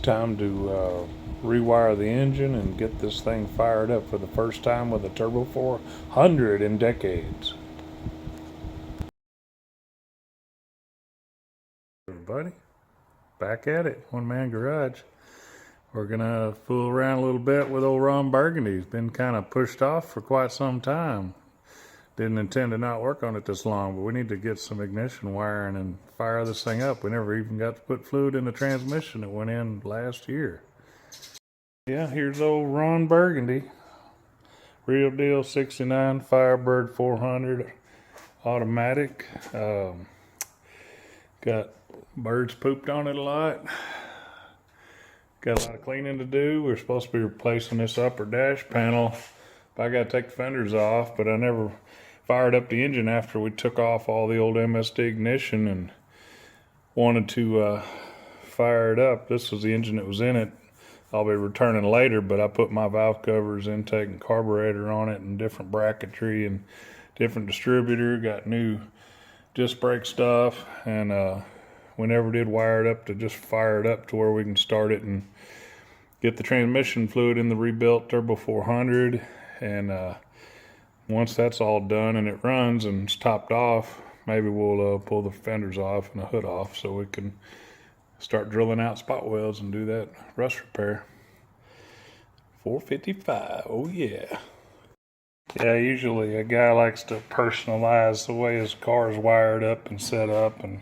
Time to rewire the engine and get this thing fired up for the first time with a Turbo 400 in decades. Everybody, back at it, one man garage. We're gonna fool around a little bit with old Ron Burgundy. He's been kind of pushed off for quite some time. Didn't intend to not work on it this long, but we need to get some ignition wiring and fire this thing up. We never even got to put fluid in the transmission that went in last year. Yeah, here's old Ron Burgundy. Real deal 69 Firebird 400 automatic. Got birds pooped on it a lot. Got a lot of cleaning to do. We're supposed to be replacing this upper dash panel. I got to take the fenders off, but I never fired up the engine after we took off all the old MSD ignition and wanted to fire it up. This was the engine that was in it. I'll be returning later, but I put my valve covers, intake, and carburetor on it, and different bracketry and different distributor. Got new disc brake stuff, and we never did wire it up to just fire it up to where we can start it and get the transmission fluid in the rebuilt Turbo 400. And once that's all done and it runs and it's topped off, maybe we'll pull the fenders off and the hood off so we can start drilling out spot welds and do that rust repair. 455, oh yeah. Yeah, usually a guy likes to personalize the way his car is wired up and set up, and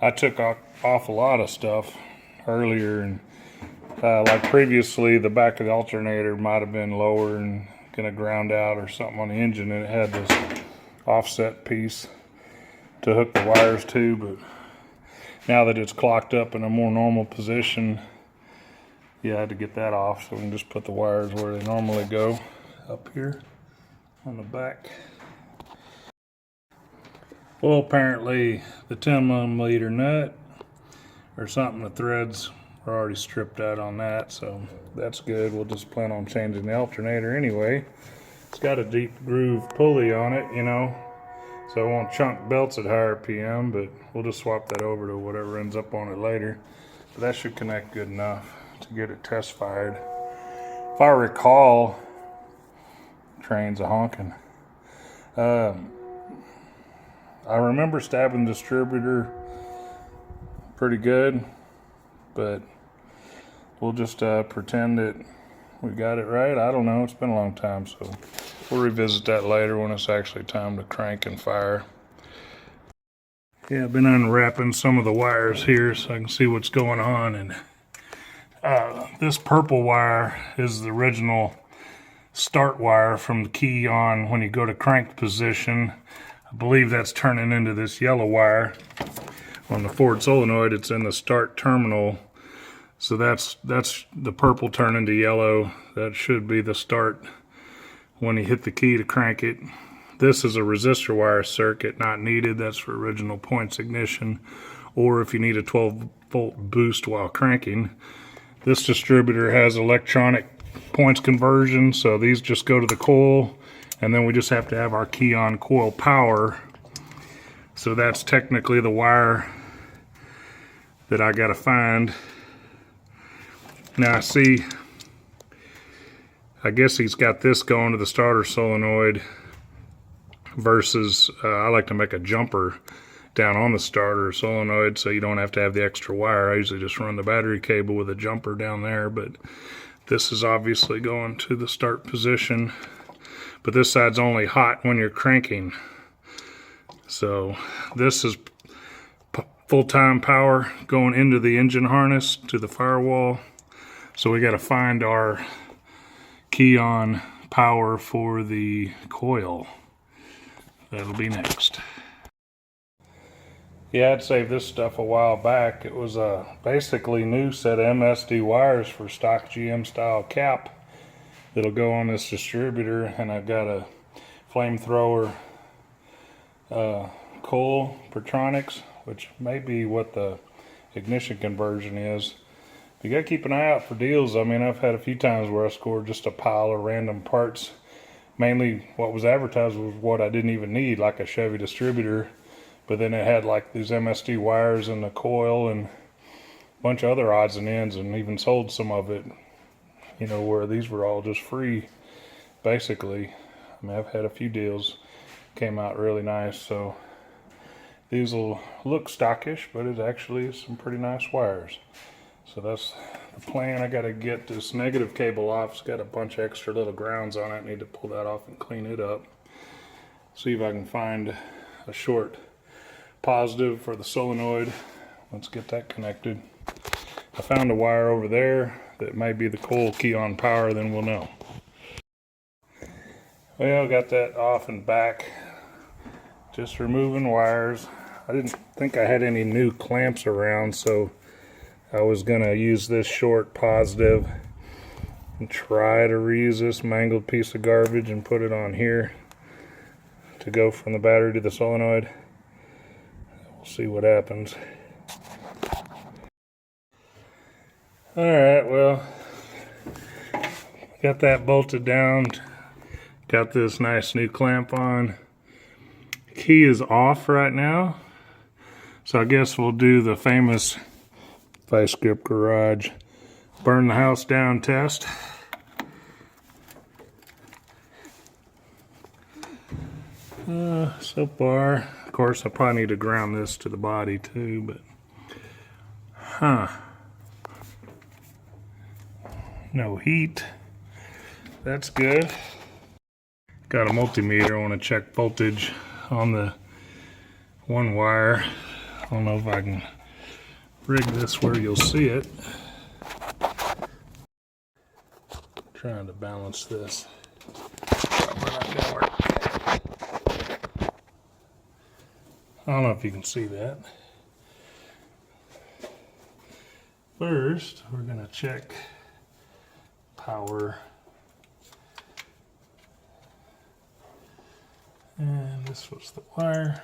I took off a lot of stuff earlier, and like previously the back of the alternator might have been lower and gonna ground out or something on the engine, and it had this offset piece to hook the wires to, but now that it's clocked up in a more normal position, yeah, I had to get that off so we can just put the wires where they normally go, up here on the back. Well, apparently the 10mm nut or something, the threads are already stripped out on that, so that's good. We'll just plan on changing the alternator anyway. It's got a deep groove pulley on it, you know, so it won't chunk belts at higher RPM, but we'll just swap that over to whatever ends up on it later. But that should connect good enough to get it test fired. If I recall, train's a honking. I remember stabbing the distributor pretty good, but we'll just pretend that we got it right. I don't know, it's been a long time, so we'll revisit that later when it's actually time to crank and fire. Yeah, I've been unwrapping some of the wires here so I can see what's going on, and this purple wire is the original start wire from the key on when you go to crank position. I believe that's turning into this yellow wire. On the Ford solenoid, it's in the start terminal. So that's the purple turning to yellow. That should be the start when you hit the key to crank it. This is a resistor wire circuit, not needed. That's for original points ignition, or if you need a 12-volt boost while cranking. This distributor has electronic points conversion, so these just go to the coil, and then we just have to have our key on coil power. So that's technically the wire that I gotta find. Now see, I guess he's got this going to the starter solenoid versus I like to make a jumper down on the starter solenoid so you don't have to have the extra wire. I usually just run the battery cable with a jumper down there, but this is obviously going to the start position. But this side's only hot when you're cranking. So this is full-time power going into the engine harness to the firewall. So we got to find our key on power for the coil. That'll be next. Yeah, I'd saved this stuff a while back. It was a basically new set of MSD wires for stock GM style cap that'll go on this distributor, and I've got a flamethrower coil Pertronics, which may be what the ignition conversion is. You gotta keep an eye out for deals. I mean, I've had a few times where I scored just a pile of random parts. Mainly what was advertised was what I didn't even need, like a Chevy distributor, but then it had like these MSD wires in the coil and bunch of other odds and ends, and even sold some of it, you know, where these were all just free, basically. I mean, I've had a few deals, came out really nice, so these will look stockish, but it's actually some pretty nice wires. So that's the plan. I gotta get this negative cable off. It's got a bunch of extra little grounds on it. I need to pull that off and clean it up. See if I can find a short positive for the solenoid. Let's get that connected. I found a wire over there that might be the coil key on power, then we'll know. Well, got that off and back. Just removing wires. I didn't think I had any new clamps around, so I was gonna use this short positive and try to reuse this mangled piece of garbage and put it on here to go from the battery to the solenoid. We'll see what happens. Alright, well, got that bolted down. Got this nice new clamp on. Key is off right now, so I guess we'll do the famous Vice Grip Garage burn the house down test. So far, of course, I probably need to ground this to the body too, but no heat. That's good. Got a multimeter. I want to check voltage on the one wire. I don't know if I can rig this where you'll see it. Trying to balance this. Probably not gonna work. I don't know if you can see that. First, we're gonna check power. And this was the wire.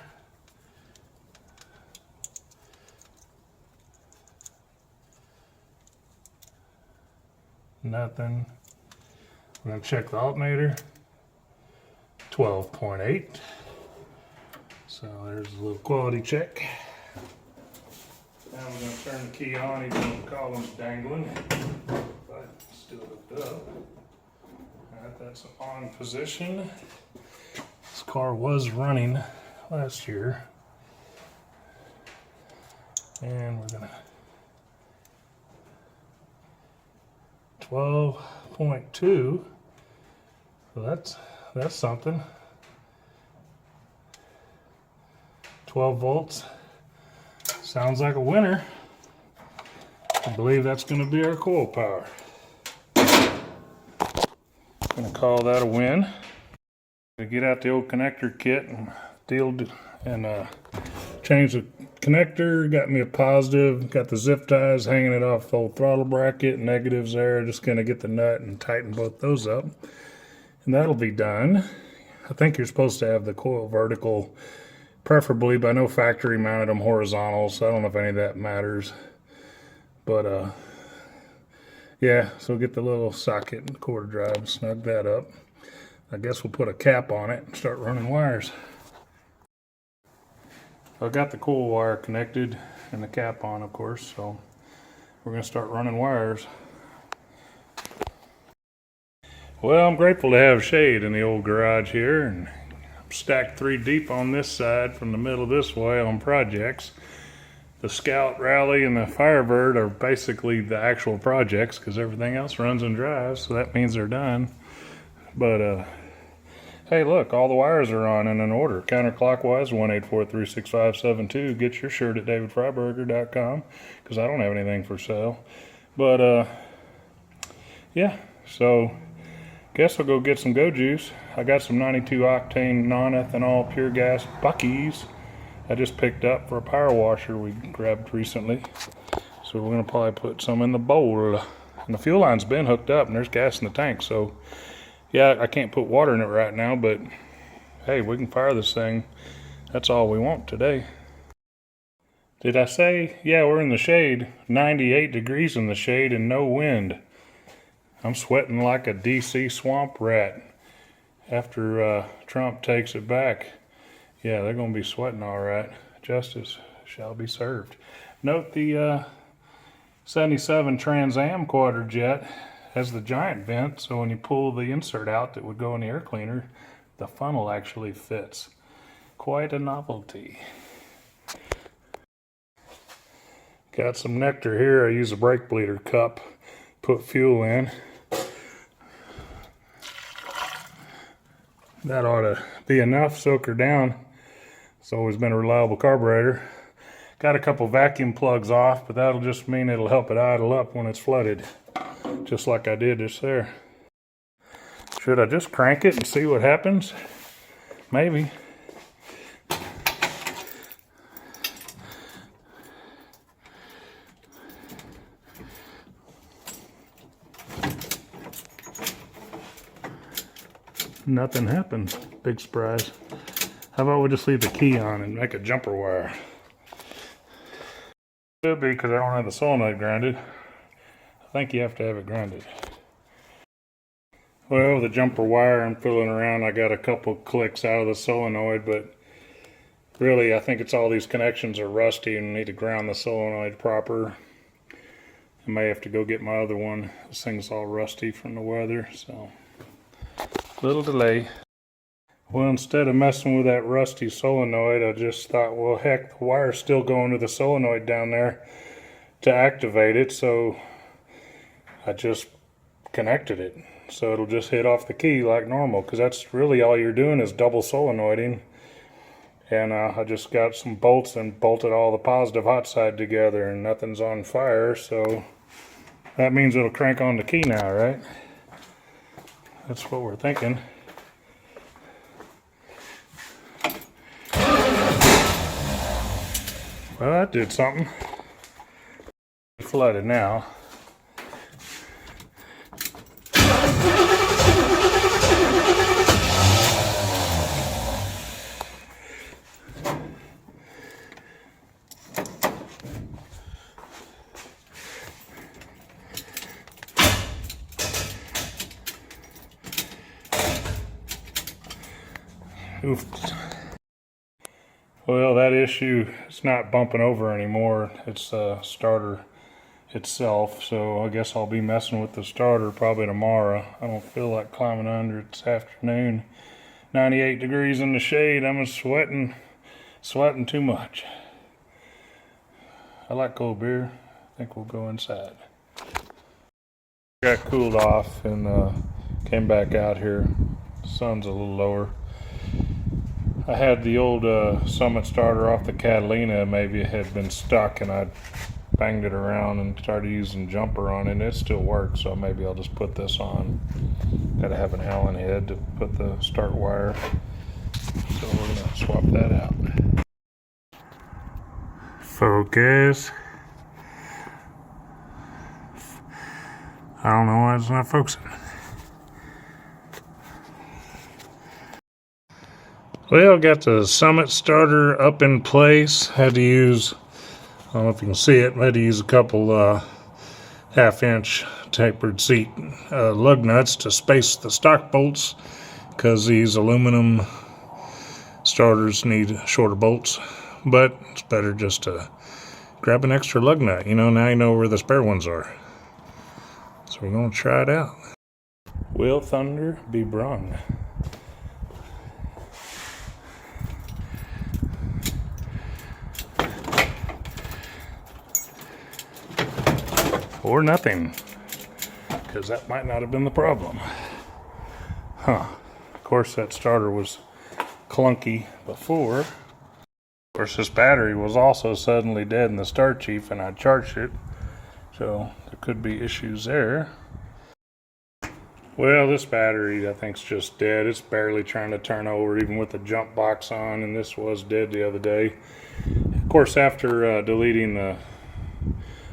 Nothing. We're going to check the alternator. 12.8. So there's a little quality check. Now we're going to turn the key on, even though the column's dangling. But still hooked up. Alright, that's on position. This car was running last year. And we're going to 12.2, so that's something. 12 volts, sounds like a winner. I believe that's going to be our coil power. Going to call that a win. To get out the old connector kit and change the connector. Got me a positive, got the zip ties hanging it off the old throttle bracket, negatives there. Just gonna get the nut and tighten both those up, and that'll be done. I think you're supposed to have the coil vertical, preferably, but I know factory mounted them horizontal, so I don't know if any of that matters. But yeah, so get the little socket and quarter drive, snug that up. I guess we'll put a cap on it and start running wires. I've got the coil wire connected and the cap on, of course, so we're going to start running wires. Well, I'm grateful to have shade in the old garage here, and I'm stacked 3 deep on this side from the middle this way on projects. The Scout, Rally, and the Firebird are basically the actual projects because everything else runs and drives, so that means they're done. But hey, look, all the wires are on and in order. Counterclockwise, 184366572. Get your shirt at davidfreiberger.com because I don't have anything for sale. But yeah, so guess I'll go get some Go Juice. I got some 92 octane non-ethanol pure gas Buc-ee's I just picked up for a power washer we grabbed recently. So we're gonna probably put some in the bowl. And the fuel line's been hooked up and there's gas in the tank, so yeah, I can't put water in it right now, but hey, we can fire this thing. That's all we want today. Did I say? Yeah, we're in the shade. 98 degrees in the shade and no wind. I'm sweating like a DC swamp rat after Trump takes it back. Yeah, they're going to be sweating all right. Justice shall be served. Note the 77 Trans Am quadrajet has the giant vent, so when you pull the insert out that would go in the air cleaner, the funnel actually fits. Quite a novelty. Got some nectar here. I use a brake bleeder cup, put fuel in. That ought to be enough, soak her down. It's always been a reliable carburetor. Got a couple vacuum plugs off, but that'll just mean it'll help it idle up when it's flooded, just like I did just there. Should I just crank it and see what happens? Maybe. Nothing happened. Big surprise. How about we just leave the key on and make a jumper wire? Could be because I don't have the solenoid grounded. I think you have to have it grounded. Well, the jumper wire, I'm fiddling around. I got a couple clicks out of the solenoid, but really I think it's all these connections are rusty and need to ground the solenoid proper. I may have to go get my other one. This thing's all rusty from the weather, so little delay. Well, instead of messing with that rusty solenoid, I just thought, well, heck, the wire's still going to the solenoid down there to activate it, so I just connected it. So it'll just hit off the key like normal, because that's really all you're doing is double solenoiding. And I just got some bolts and bolted all the positive hot side together, and nothing's on fire, so that means it'll crank on the key now, right? That's what we're thinking. Well, that did something. Flooded now. Oof. Well, that issue, it's not bumping over anymore. It's the starter itself, so I guess I'll be messing with the starter probably tomorrow. I don't feel like climbing under. It's afternoon, 98 degrees in the shade. I'm sweating too much. I like cold beer. I think we'll go inside. Got cooled off and came back out here. The sun's a little lower. I had the old Summit starter off the Catalina. Maybe it had been stuck and I banged it around and started using jumper on it, and it still works, so maybe I'll just put this on. Gotta have an Allen head to put the start wire, so we're gonna swap that out. Focus. I don't know why it's not focusing. Well, got the Summit starter up in place. Had to use, I don't know if you can see it, but I had to use a couple half-inch tapered seat lug nuts to space the stock bolts, because these aluminum starters need shorter bolts. But it's better just to grab an extra lug nut. You know, now you know where the spare ones are. So we're going to try it out. Will thunder be brung? Or nothing, because that might not have been the problem. Huh. Of course, that starter was clunky before. Of course, this battery was also suddenly dead in the start chief, and I charged it, so there could be issues there. Well, this battery, I think, is just dead. It's barely trying to turn over, even with the jump box on, and this was dead the other day. Of course, after deleting the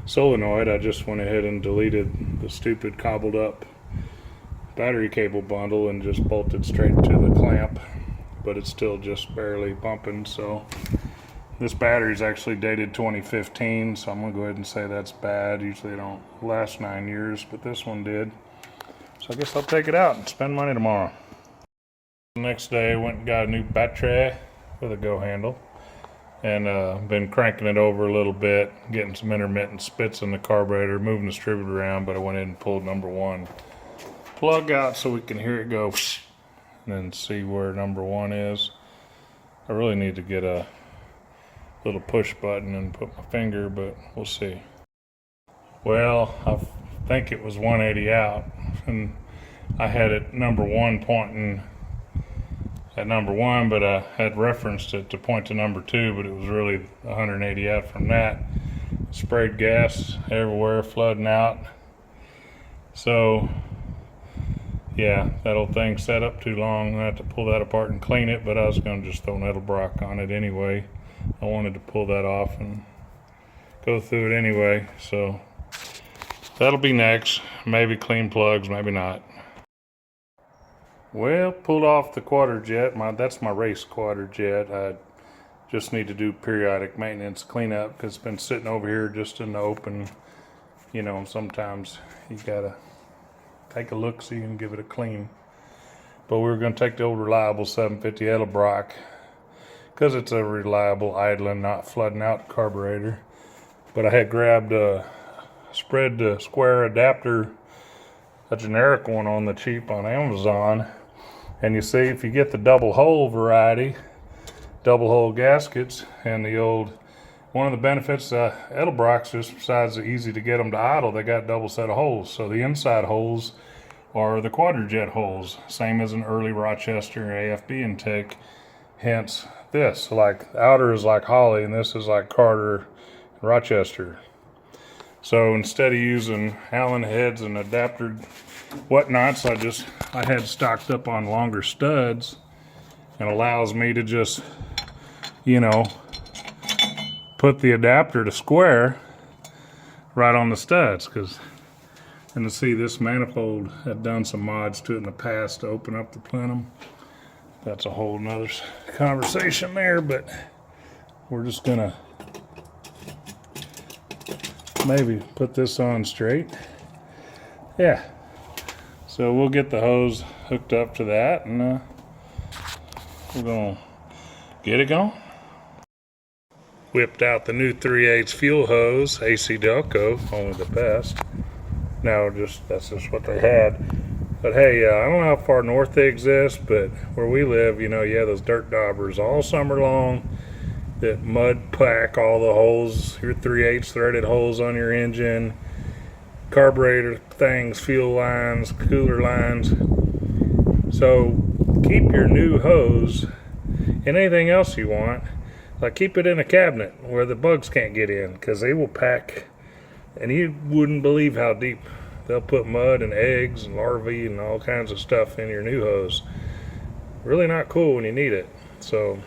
solenoid, I just went ahead and deleted the stupid cobbled up battery cable bundle and just bolted straight to the clamp, but it's still just barely bumping. So this battery is actually dated 2015, so I'm gonna go ahead and say that's bad. Usually they don't last 9 years, but this one did. So I guess I'll take it out and spend money tomorrow. The next day I went and got a new battery with a go handle. and been cranking it over a little bit, getting some intermittent spits in the carburetor, moving the distributor around, but I went in and pulled number one plug out so we can hear it go and then see where number one is. I really need to get a little push button and put my finger, but we'll see. Well, I think it was 180 out, and I had it number one pointing at number one, but I had referenced it to point to number two, but it was really 180 out from that. Sprayed gas everywhere, flooding out. So yeah, that old thing sat up too long. I had to pull that apart and clean it, but I was going to just throw Nettlebrok on it anyway. I wanted to pull that off and go through it anyway, so that'll be next. Maybe clean plugs, maybe not. Well, pulled off the quater jet. That's my race quater jet. I just need to do periodic maintenance cleanup because it's been sitting over here just in the open. You know, sometimes you gotta take a look so you can give it a clean. But we're going to take the old reliable 750 Edelbrock because it's a reliable idling, not flooding out carburetor. But I had grabbed a spread the square adapter, a generic one on the cheap on Amazon. And you see, if you get the double hole variety, double hole gaskets, and the old, one of the benefits Edelbrocks, just besides the easy to get them to idle, they got double set of holes. So the inside holes are the quadrajet holes, same as an early Rochester AFB intake. Hence this, like outer is like Holly and this is like Carter and Rochester. So instead of using Allen heads and adapter whatnots, I had stocked up on longer studs, and allows me to just, you know, put the adapter to square right on the studs. And to see, this manifold had done some mods to it in the past to open up the plenum. That's a whole nother conversation there, but we're just gonna maybe put this on straight. Yeah, so we'll get the hose hooked up to that, and we're gonna get it going. Whipped out the new 3/8 fuel hose, AC Delco, only the best. Now that's just what they had. But hey, I don't know how far north they exist, but where we live, you know, you have those dirt daubers all summer long that mud pack all the holes, your 3/8 threaded holes on your engine, carburetor things, fuel lines, cooler lines. So keep your new hose and anything else you want, like keep it in a cabinet where the bugs can't get in, because they will pack, and you wouldn't believe how deep. They'll put mud and eggs and larvae and all kinds of stuff in your new hose. Really not cool when you need it. So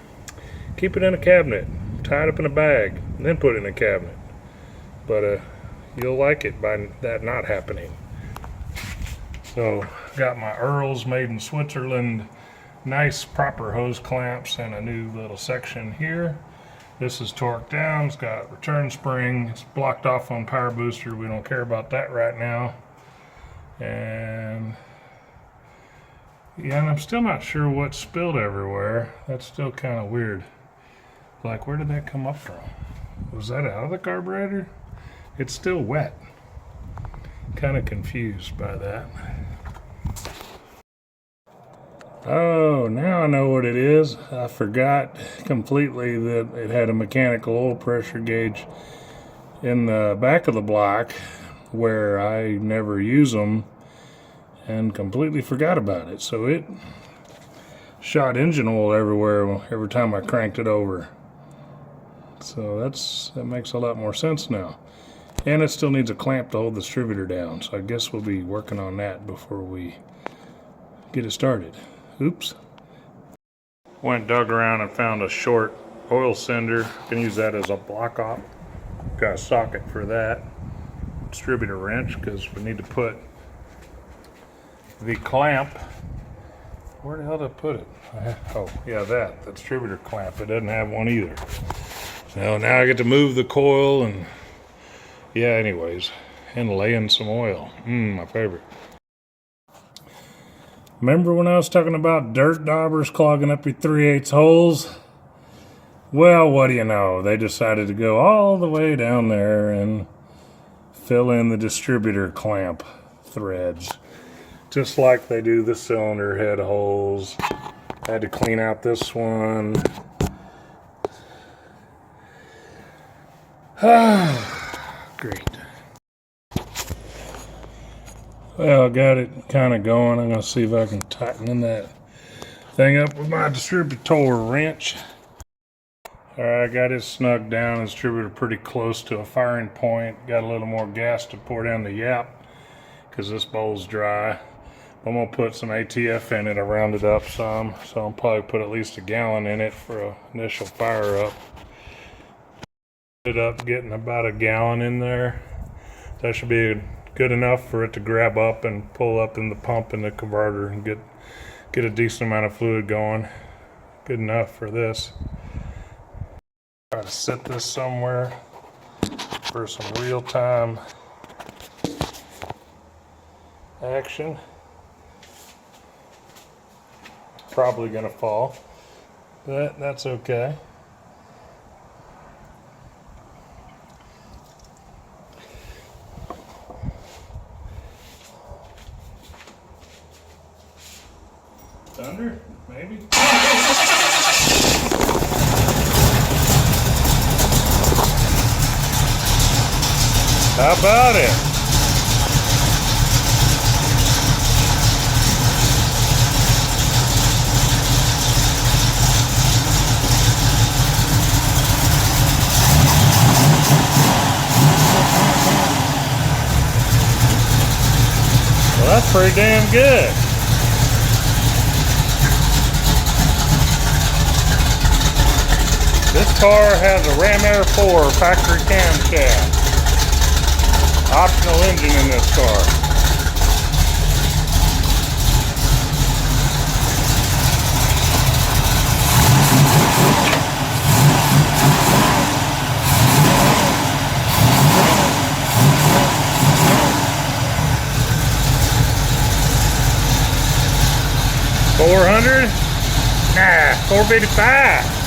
keep it in a cabinet, tie it up in a bag, and then put it in a cabinet. But you'll like it by that not happening. So got my Earls made in Switzerland, nice proper hose clamps, and a new little section here. This is torqued down, it's got return spring, it's blocked off on power booster, we don't care about that right now. And yeah, and I'm still not sure what spilled everywhere. That's still kind of weird. Like, where did that come up from? Was that out of the carburetor? It's still wet. Kind of confused by that. Oh, now I know what it is. I forgot completely that it had a mechanical oil pressure gauge in the back of the block where I never use them, and completely forgot about it. So it shot engine oil everywhere every time I cranked it over. So that makes a lot more sense now. And it still needs a clamp to hold the distributor down. So I guess we'll be working on that before we get it started. Oops. Went dug around and found a short oil sender. Can use that as a block op. Got a socket for that. Distributor wrench, because we need to put the clamp. Where the hell did I put it? Oh, yeah, the distributor clamp. It doesn't have one either. So now I get to move the coil and yeah, anyways, and lay in some oil. My favorite. Remember when I was talking about dirt daubers clogging up your 3/8 holes? Well, what do you know? They decided to go all the way down there and fill in the distributor clamp threads, just like they do the cylinder head holes. I had to clean out this one. Great. Well, I got it kind of going. I'm going to see if I can tighten that thing up with my distributor wrench. Alright, I got it snugged down. Distributor pretty close to a firing point. Got a little more gas to pour down the yap because this bowl's dry. I'm going to put some ATF in it. I rounded up some, so I'll probably put at least a gallon in it for an initial fire up. Ended up getting about a gallon in there. That should be good enough for it to grab up and pull up in the pump in the converter and get a decent amount of fluid going. Good enough for this. Try to set this somewhere for some real-time action. Probably gonna fall, but that's okay. Thunder, maybe? How about it? Well, that's pretty damn good. This car has a Ram Air 4 factory camshaft. Optional engine in this car. $400? Nah, $455.